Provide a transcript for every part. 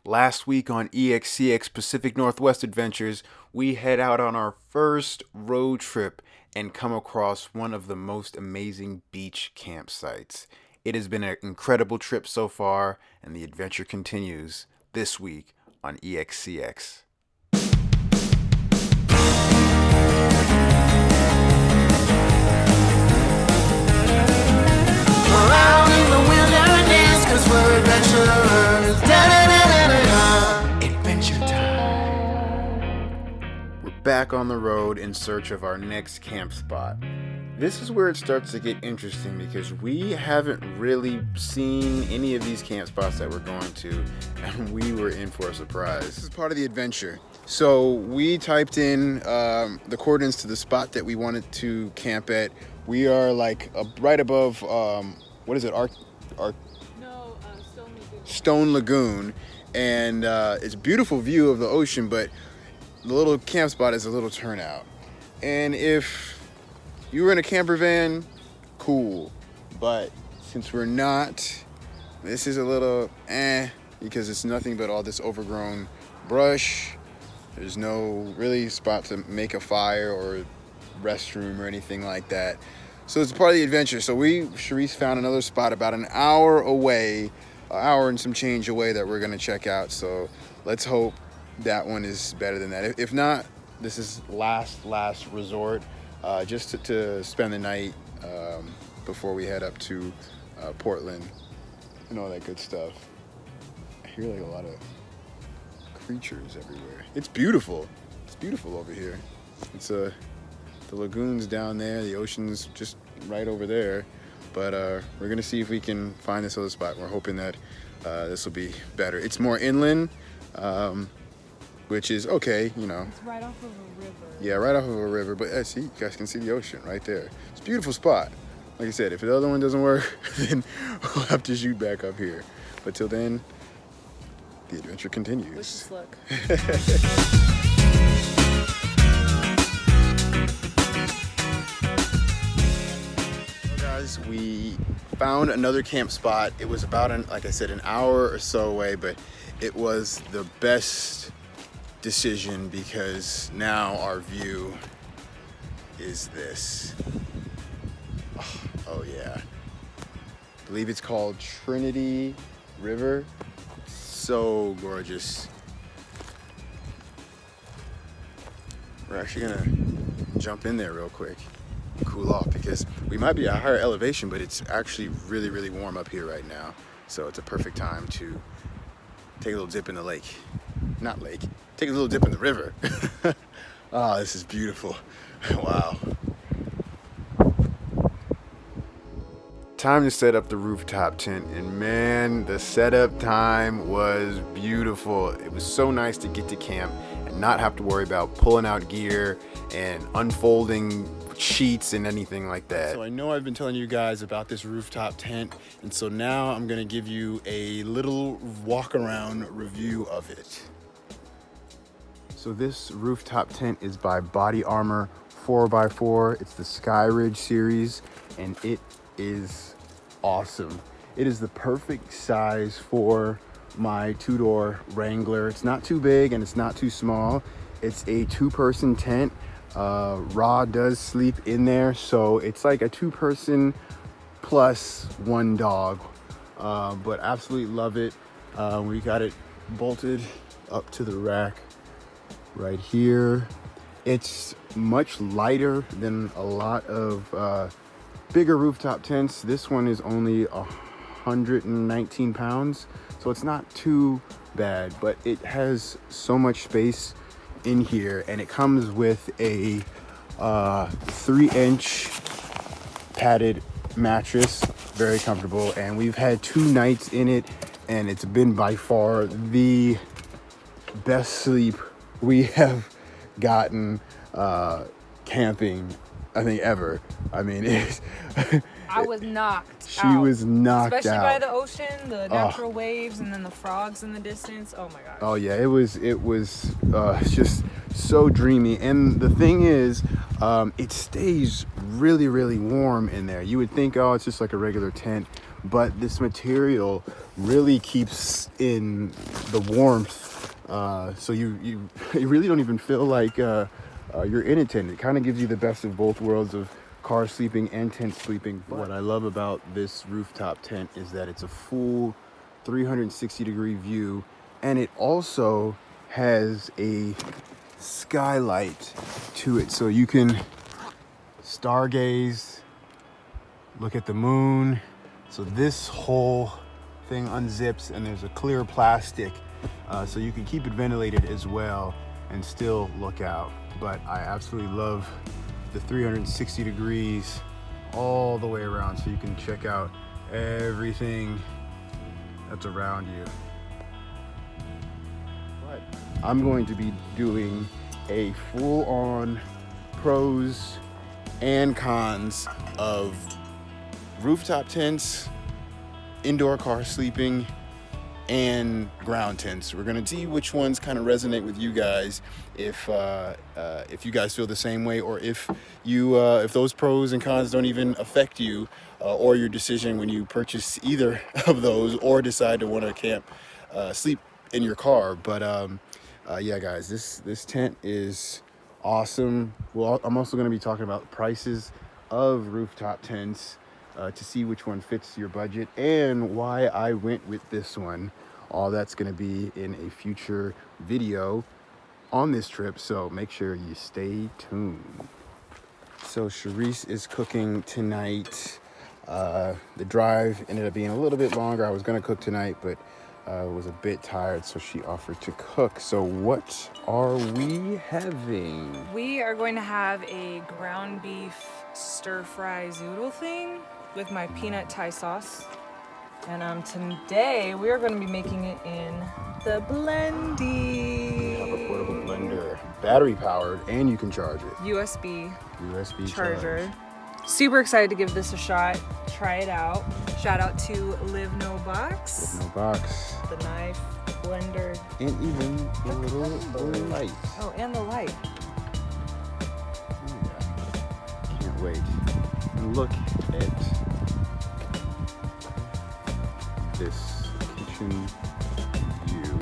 Last week on ExCx Pacific Northwest Adventures, we head out on our first road trip and come across one of the most amazing beach campsites. It has been an incredible trip so far, and the adventure continues this week on ExCx. We're out in the wilderness 'cause we're adventurers. Da-da-da-da-da-da. Adventure time. We're back on the road in search of our next camp spot. This is where it starts to get interesting because we haven't really seen any of these camp spots that we're going to, and we were in for a surprise. This is part of the adventure. So we typed in the coordinates to the spot that we wanted to camp at. We are like right above, what is it, Stone Lagoon, and it's a beautiful view of the ocean, but the little camp spot is a little turnout. And if you were in a camper van, cool, but since we're not, this is a little because it's nothing but all this overgrown brush. There's no really spot to make a fire or restroom or anything like that. So it's part of the adventure. So Sharice found another spot about an hour away, an hour and some change away, that we're gonna check out. So let's hope that one is better than that. If not, this is last resort, just to spend the night before we head up to Portland and all that good stuff. I hear like a lot of creatures everywhere. It's beautiful. It's beautiful over here. It's the lagoon's down there, the ocean's just right over there. But we're gonna see if we can find this other spot. We're hoping that this will be better. It's more inland, which is okay, you know. It's right off of a river. Yeah, right off of a river. But see, you guys can see the ocean right there. It's a beautiful spot. Like I said, if the other one doesn't work, then we'll have to shoot back up here. But till then, the adventure continues. Wish us luck. Guys, we found another camp spot. It was about like I said, an hour or so away, but it was the best decision because now our view is this. Oh yeah. I believe it's called Trinity River. So gorgeous. We're actually gonna jump in there real quick, cool off, because we might be at a higher elevation, but it's actually really warm up here right now. So it's a perfect time to take a little dip in the lake. Not lake, take a little dip in the river. Oh, this is beautiful. Wow. Time to set up the rooftop tent, and man, the setup time was beautiful. It was so nice to get to camp and not have to worry about pulling out gear and unfolding sheets and anything like that. So I know I've been telling you guys about this rooftop tent, and so now I'm gonna give you a little walk around review of it. So this rooftop tent is by Body Armor 4x4. It's the Sky Ridge series, and it is awesome. It is the perfect size for my two-door Wrangler. It's not too big and it's not too small. It's a two-person tent. Ra does sleep in there, so it's like a two-person plus one dog, but absolutely love it. We got it bolted up to the rack right here. It's much lighter than a lot of bigger rooftop tents. This one is only 119 pounds, so it's not too bad, but it has so much space in here, and it comes with a 3-inch padded mattress, very comfortable, and we've had 2 nights in it, and it's been by far the best sleep we have gotten camping, I think, ever. I mean, I was knocked she out. was knocked Especially out. by the ocean, the natural waves, and then the frogs in the distance. Oh my gosh. Oh yeah, it was just so dreamy. And the thing is, it stays really warm in there. You would think, oh, it's just like a regular tent, but this material really keeps in the warmth, so you really don't even feel like you're in a tent. It kind of gives you the best of both worlds of car sleeping and tent sleeping. What I love about this rooftop tent is that it's a full 360-degree view, and it also has a skylight to it, so you can stargaze, look at the moon. So this whole thing unzips, and there's a clear plastic, so you can keep it ventilated as well and still look out. But I absolutely love the 360 degrees all the way around, so you can check out everything that's around you. But I'm going to be doing a full-on pros and cons of rooftop tents, indoor car sleeping, and ground tents. We're gonna see which ones kind of resonate with you guys, if you guys feel the same way, or if those pros and cons don't even affect you or your decision when you purchase either of those or decide to want to camp, sleep in your car. But yeah, guys, this tent is awesome. Well, I'm also going to be talking about prices of rooftop tents to see which one fits your budget and why I went with this one. All that's going to be in a future video on this trip, so make sure you stay tuned. So Charisse is cooking tonight. The drive ended up being a little bit longer. I was going to cook tonight, but was a bit tired, so she offered to cook. So what are we having? We are going to have a ground beef stir-fry zoodle thing with my peanut Thai sauce. And today we are going to be making it in the Blendy. We have a portable blender, battery powered, and you can charge it. USB charger. Super excited to give this a shot. Try it out. Shout out to Live No Box. Live No Box. The knife, blender, And even the little light. Oh, and the light. Can't wait. And look at this kitchen view.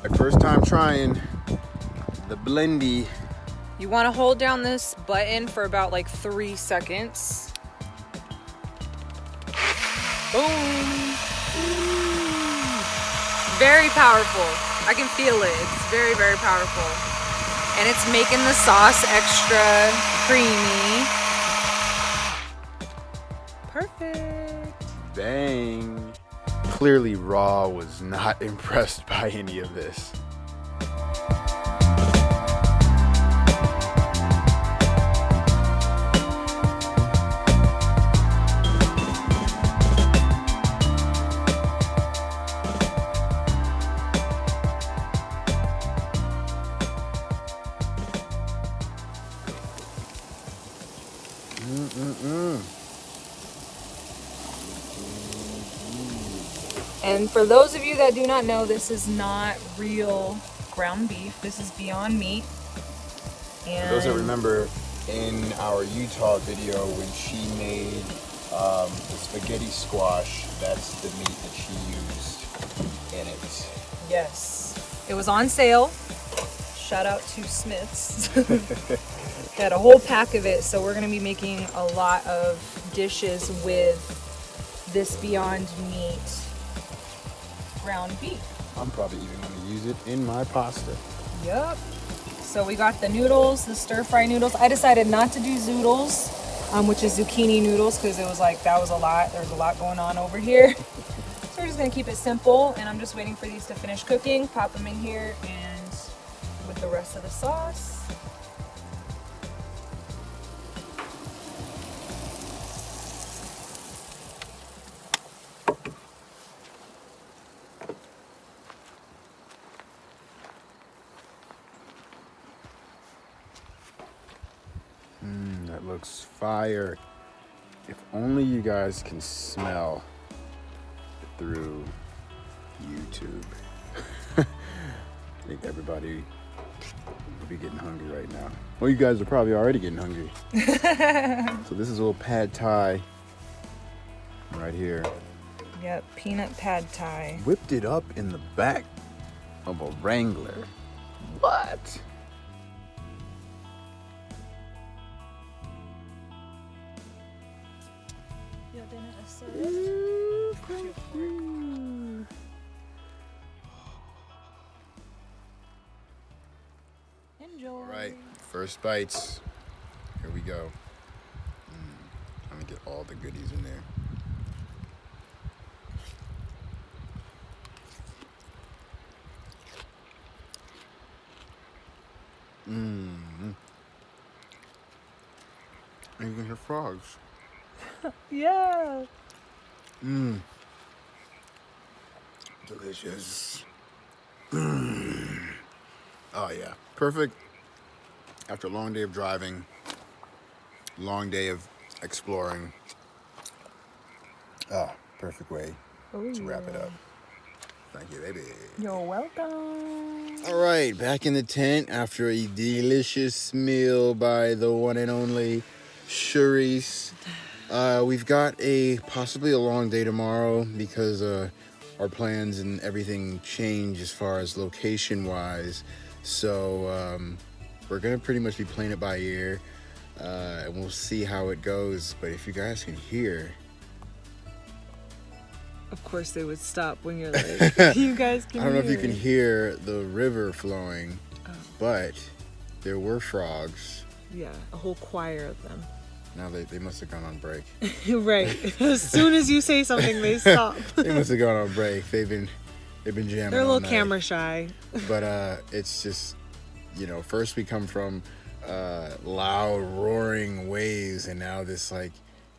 My first time trying the Blendy. You want to hold down this button for about like 3 seconds. Boom. Very powerful. I can feel it. It's very, very powerful. And it's making the sauce extra creamy. Perfect. Bang. Clearly Raw was not impressed by any of this. And for those of you that do not know, this is not real ground beef. This is Beyond Meat. And For those that remember, in our Utah video when she made the spaghetti squash, that's the meat that she used in it. yes, it was on sale. Shout out to Smith's. Had a whole pack of it, so we're gonna be making a lot of dishes with this Beyond Meat ground beef. I'm probably even going to use it in my pasta. Yep. So we got the noodles, the stir-fry noodles. I decided not to do zoodles, which is zucchini noodles, because it was like, that was a lot. There's a lot going on over here. So we're just gonna keep it simple, and I'm just waiting for these to finish cooking, pop them in here, and with the rest of the sauce. looks fire. If only you guys can smell it through YouTube. I think everybody would be getting hungry right now. Well, you guys are probably already getting hungry. So this is a little pad thai right here. Yep, peanut pad thai. Whipped it up in the back of a Wrangler. What? Enjoy. All right, first bites. Here we go. Trying to get all the goodies in there. And you can hear frogs. Yeah. Delicious. Oh yeah, perfect. After a long day of driving, long day of exploring. Oh, perfect way to wrap it up. Thank you, baby. You're welcome. All right, back in the tent after a delicious meal by the one and only Sharice. We've got possibly a long day tomorrow because our plans and everything change as far as location wise. So we're gonna pretty much be playing it by ear, and we'll see how it goes. But if you guys can hear, Of course they would stop when you're like, you guys can I don't know if you hear can it." hear the river flowing, but there were frogs. Yeah, a whole choir of them. Now they must have gone on break. Right. As soon as you say something, they stop. They must have gone on break. They've been jamming. They're a all little night. camera shy. But it's just, first we come from loud roaring waves, and now this like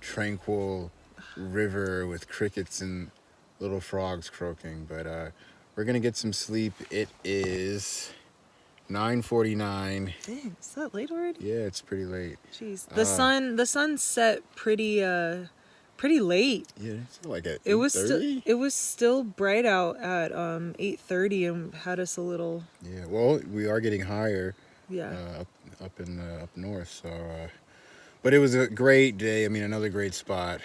tranquil river with crickets and little frogs croaking. But we're gonna get some sleep. It is 9:49. Dang, is that late already? Yeah, it's pretty late. Jeez. The sun set pretty late. Yeah, it's like at It was 8:30? it was still bright out at 8:30 and had us a little Yeah, well, we are getting higher. yeah. Up north. So, but it was a great day. I mean, another great spot.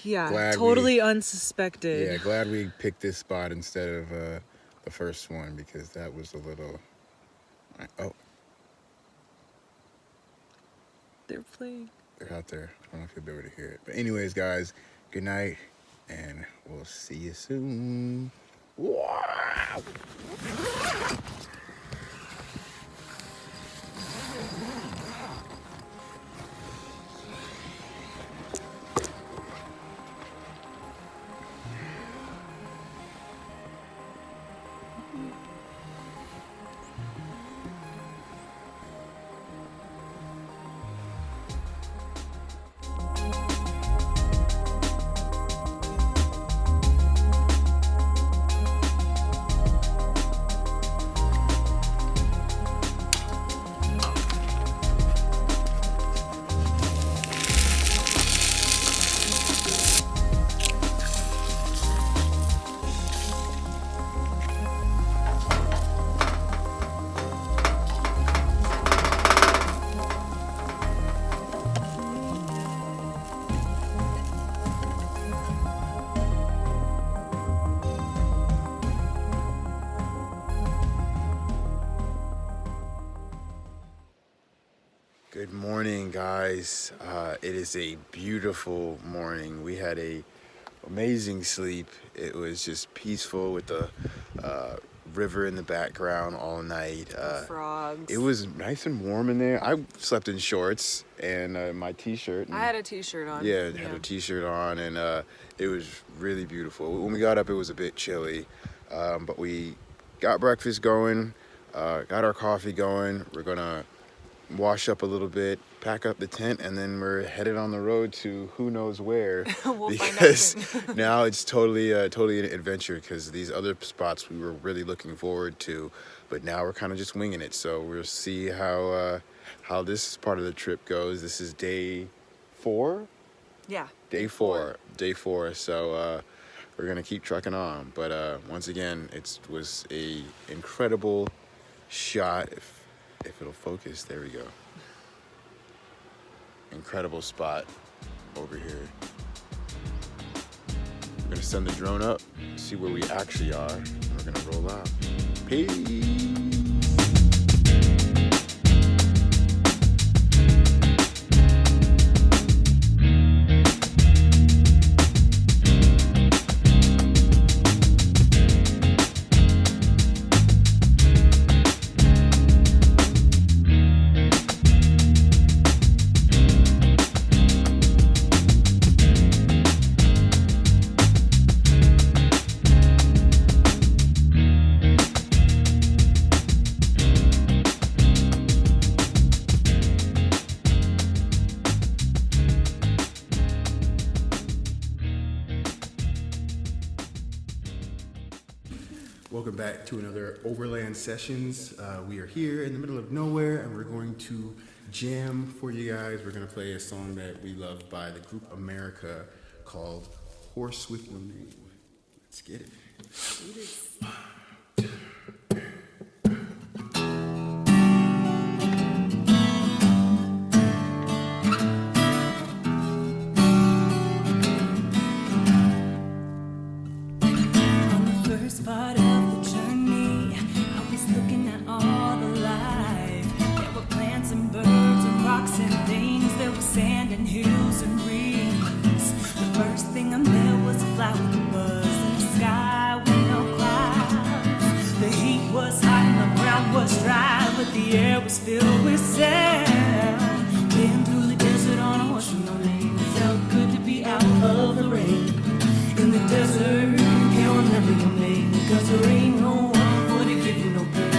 Yeah, glad totally unsuspected. Yeah, glad we picked this spot instead of the first one because that was a little. Oh, They're playing. they're out there. I don't know if you'll be able to hear it. But anyways, guys, good night, and we'll see you soon. Wow. Good morning, guys. It is a beautiful morning. We had a amazing sleep. It was just peaceful with the river in the background all night. Frogs. It was nice and warm in there. I slept in shorts and my t-shirt. I had a t-shirt on. Yeah, had a t-shirt on, and it was really beautiful. When we got up, it was a bit chilly, but we got breakfast going, got our coffee going. We're gonna wash up a little bit, pack up the tent, and then we're headed on the road to who knows where. We'll find out because soon. now it's totally an adventure, because these other spots we were really looking forward to, but now we're kind of just winging it. So we'll see how this part of the trip goes. This is day 4. Yeah. Day four. So we're gonna keep trucking on. But once again, it was a incredible shot. If it'll focus, there we go. Incredible spot over here. We're gonna send the drone up, see where we actually are, and we're gonna roll out. Peace. Welcome back to another Overland Sessions. We are here in the middle of nowhere, and we're going to jam for you guys. We're going to play a song that we love by the group America called Horse With No Name. Let's get it. First part of the journey, I was looking at all the life. There were plants and birds and rocks and things. There was sand and hills and rings. The first thing I met was a fly with a buzz in the sky with no clouds. The heat was hot and the ground was dry, but the air was filled with sound. Been through the desert on a horse with no name. It felt good to be out of the rain. In the desert, can't remember your name, cause there ain't no one for to give you no pain.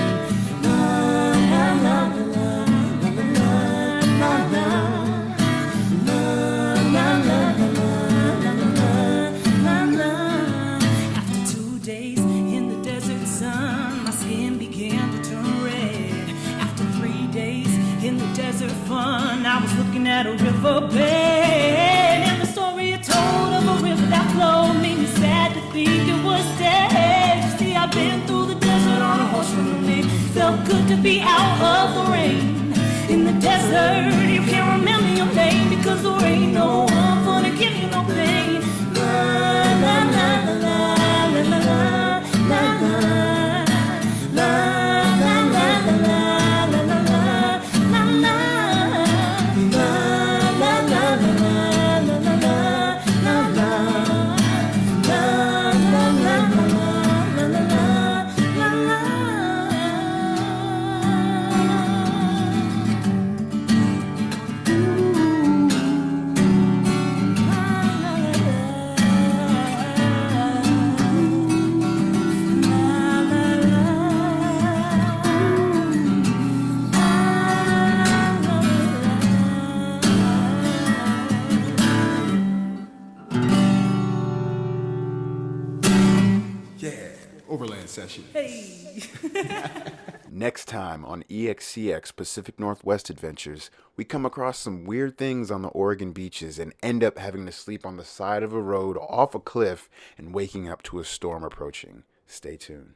La la la la la la la la la la. After 2 days in the desert sun, my skin began to turn red. After 3 days in the desert fun, I was looking at a riverbed, and the story it told of a river that flowed made me sad to think it was dead. You see, I've been through the desert on a horse with no name. Felt good to be out of the rain. In the desert, you can't remember your name, because there ain't no one for to give you no pain. La la la la la la la la la la la la la la la. Overland Session. Hey. Next time on ExCx Pacific Northwest Adventures, we come across some weird things on the Oregon beaches and end up having to sleep on the side of a road off a cliff and waking up to a storm approaching. Stay tuned.